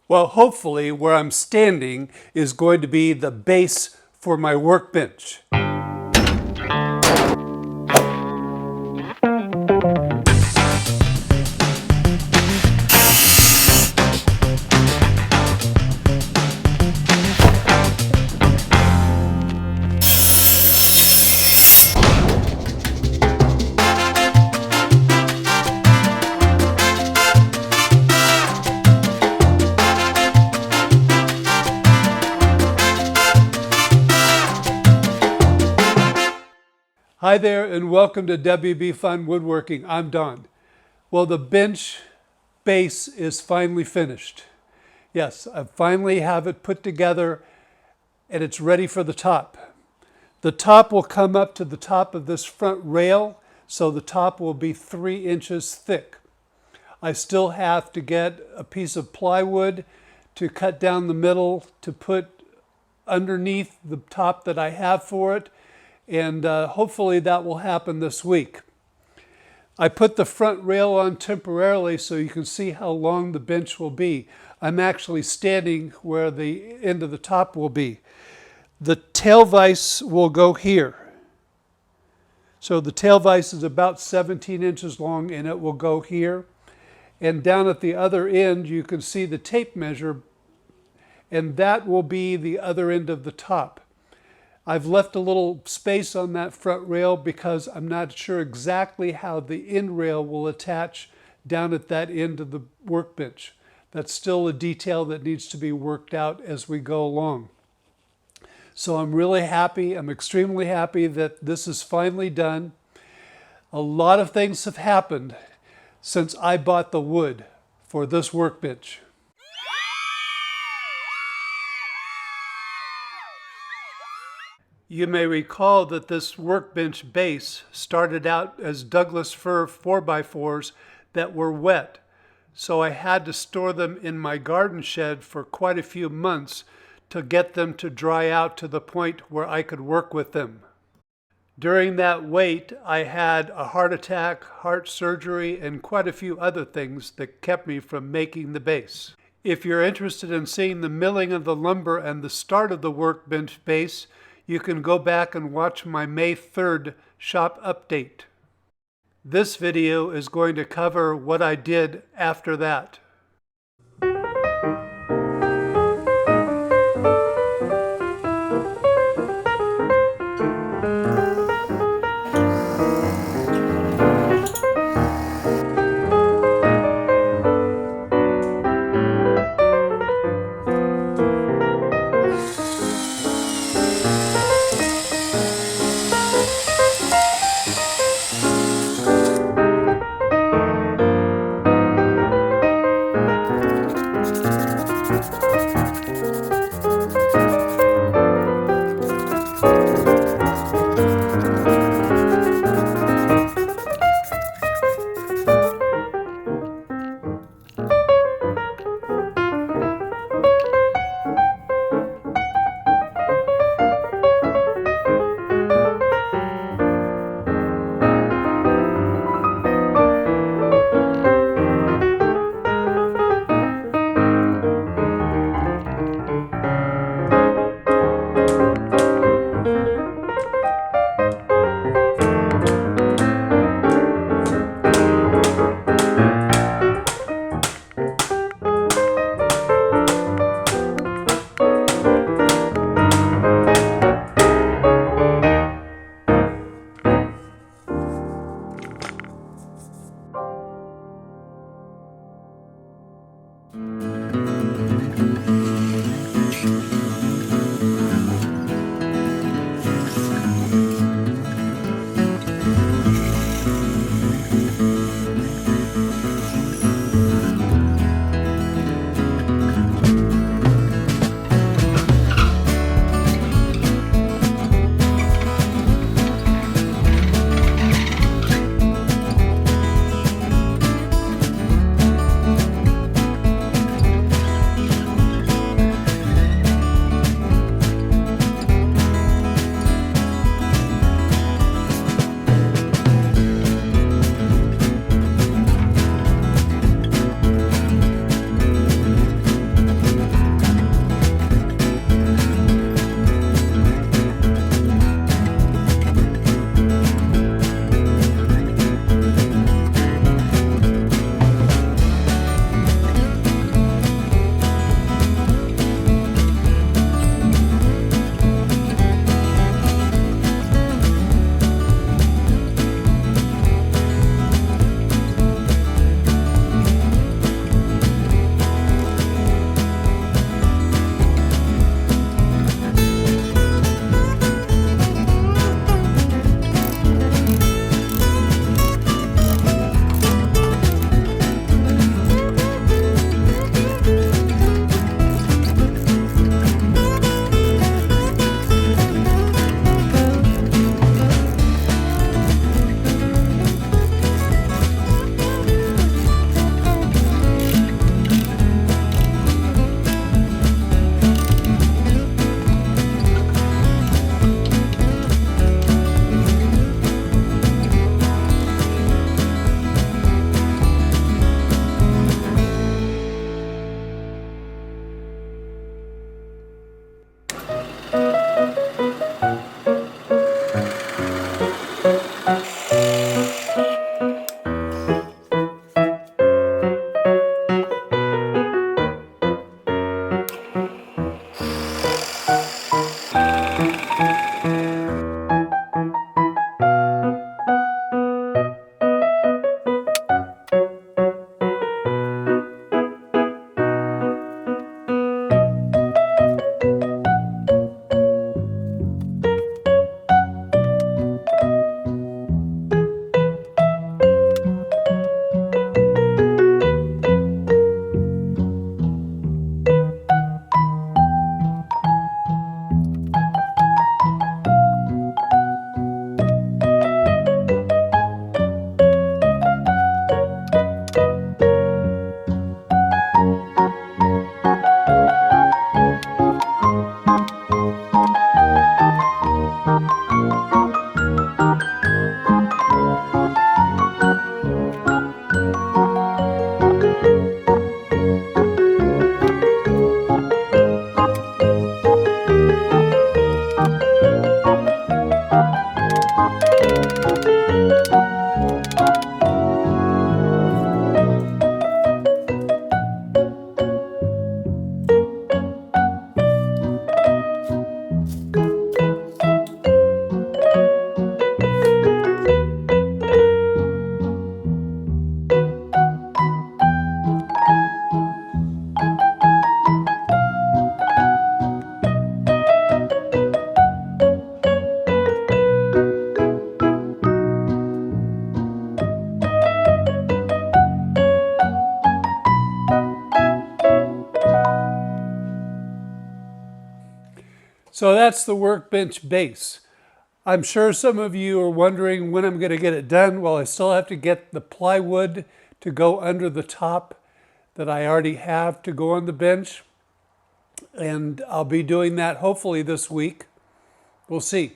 Well, hopefully where I'm standing is going to be the base for my workbench. Hi there and welcome to WB Fun Woodworking. I'm Don. Well, the bench base is finally finished. Yes, I finally have it put together and it's ready for the top. The top will come up to the top of this front rail, so the top will be 3 inches thick. I still have to get a piece of plywood to cut down the middle to put underneath the top that I have for it. And hopefully that will happen this week. I put the front rail on temporarily so you can see how long the bench will be. I'm actually standing where the end of the top will be. The tail vise will go here. So the tail vise is about 17 inches long and it will go here. And down at the other end you can see the tape measure, and that will be the other end of the top. I've left a little space on that front rail because I'm not sure exactly how the end rail will attach down at that end of the workbench. That's still a detail that needs to be worked out as we go along. So I'm really happy, I'm extremely happy that this is finally done. A lot of things have happened since I bought the wood for this workbench. You may recall that this workbench base started out as Douglas fir 4x4s that were wet, so I had to store them in my garden shed for quite a few months to get them to dry out to the point where I could work with them. During that wait, I had a heart attack, heart surgery, and quite a few other things that kept me from making the base. If you're interested in seeing the milling of the lumber and the start of the workbench base, you can go back and watch my May 3rd shop update. This video is going to cover what I did after that. So that's the workbench base. I'm sure some of you are wondering when I'm going to get it done. Well, I still have to get the plywood to go under the top that I already have to go on the bench. And I'll be doing that hopefully this week. We'll see.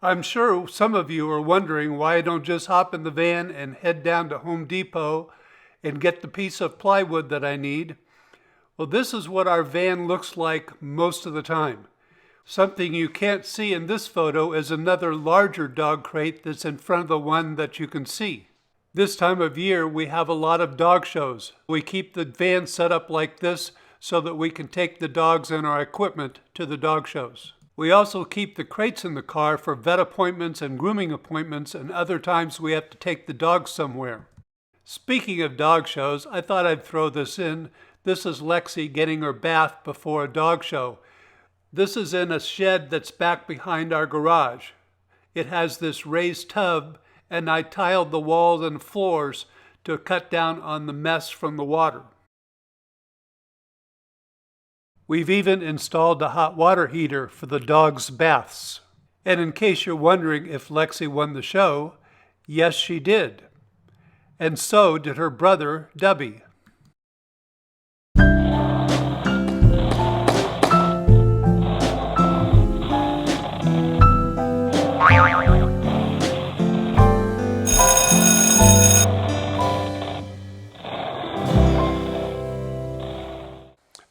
I'm sure some of you are wondering why I don't just hop in the van and head down to Home Depot and get the piece of plywood that I need. Well, this is what our van looks like most of the time. Something you can't see in this photo is another larger dog crate that's in front of the one that you can see. This time of year, we have a lot of dog shows. We keep the van set up like this so that we can take the dogs and our equipment to the dog shows. We also keep the crates in the car for vet appointments and grooming appointments, and other times we have to take the dogs somewhere. Speaking of dog shows, I thought I'd throw this in. This is Lexi getting her bath before a dog show. This is in a shed that's back behind our garage. It has this raised tub, and I tiled the walls and floors to cut down on the mess from the water. We've even installed a hot water heater for the dogs' baths. And in case you're wondering if Lexi won the show, yes, she did. And so did her brother, Dubby.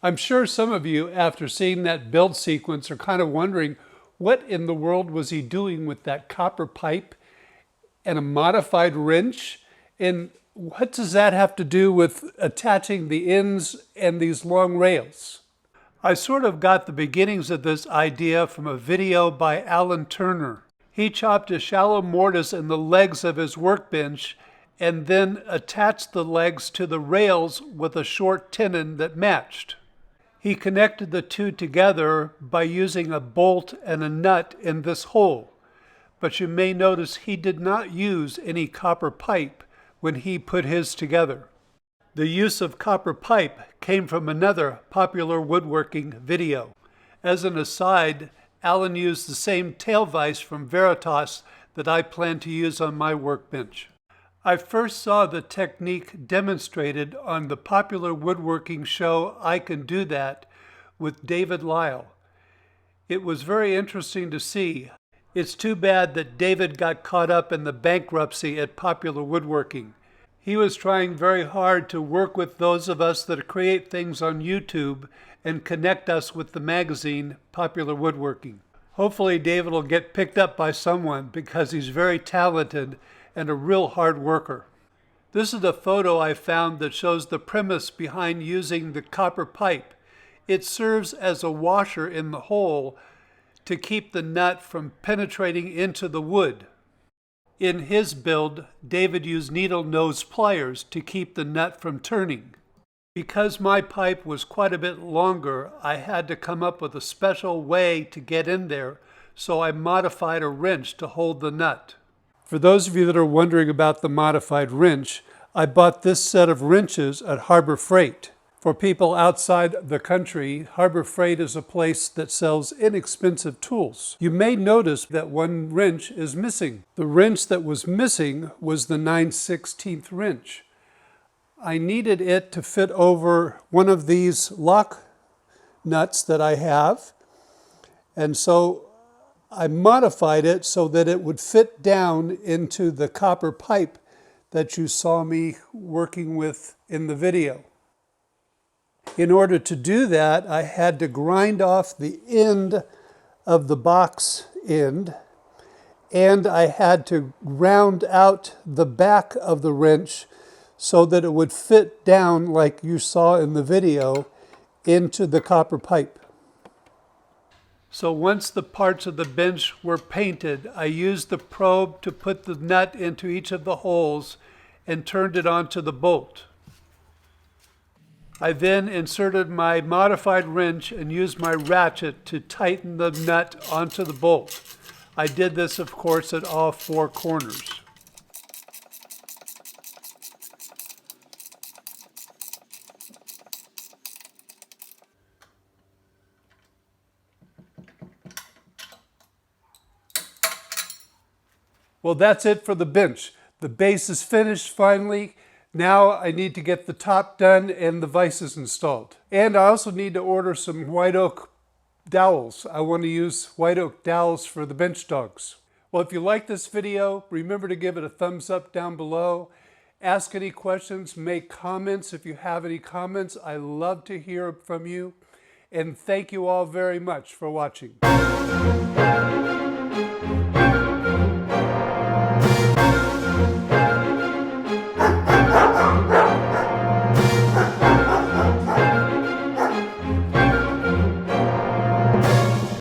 I'm sure some of you, after seeing that build sequence, are kind of wondering what in the world was he doing with that copper pipe and a modified wrench? And what does that have to do with attaching the ends and these long rails? I sort of got the beginnings of this idea from a video by Alan Turner. He chopped a shallow mortise in the legs of his workbench and then attached the legs to the rails with a short tenon that matched. He connected the two together by using a bolt and a nut in this hole. But you may notice he did not use any copper pipe when he put his together. The use of copper pipe came from another popular woodworking video. As an aside, Alan used the same tail vise from Veritas that I plan to use on my workbench. I first saw the technique demonstrated on the popular woodworking show I Can Do That with David Lyle. It was very interesting to see. It's too bad that David got caught up in the bankruptcy at Popular Woodworking. He was trying very hard to work with those of us that create things on YouTube and connect us with the magazine Popular Woodworking. Hopefully David will get picked up by someone because he's very talented and a real hard worker. This is a photo I found that shows the premise behind using the copper pipe. It serves as a washer in the hole to keep the nut from penetrating into the wood. In his build, David used needle nose pliers to keep the nut from turning. Because my pipe was quite a bit longer, I had to come up with a special way to get in there, so I modified a wrench to hold the nut. For those of you that are wondering about the modified wrench, I bought this set of wrenches at Harbor Freight. For people outside the country, Harbor Freight is a place that sells inexpensive tools. You may notice that one wrench is missing. The wrench that was missing was the 9/16 wrench. I needed it to fit over one of these lock nuts that I have, and so I modified it so that it would fit down into the copper pipe that you saw me working with in the video. In order to do that, I had to grind off the end of the box end, and I had to round out the back of the wrench so that it would fit down, like you saw in the video, into the copper pipe. So once the parts of the bench were painted, I used the probe to put the nut into each of the holes and turned it onto the bolt. I then inserted my modified wrench and used my ratchet to tighten the nut onto the bolt. I did this, of course, at all four corners. Well, that's it for the bench. The base is finished finally. Now I need to get the top done and the vises installed. And I also need to order some white oak dowels. I want to use white oak dowels for the bench dogs. Well, if you like this video, remember to give it a thumbs up down below. Ask any questions, make comments if you have any comments. I love to hear from you. And thank you all very much for watching.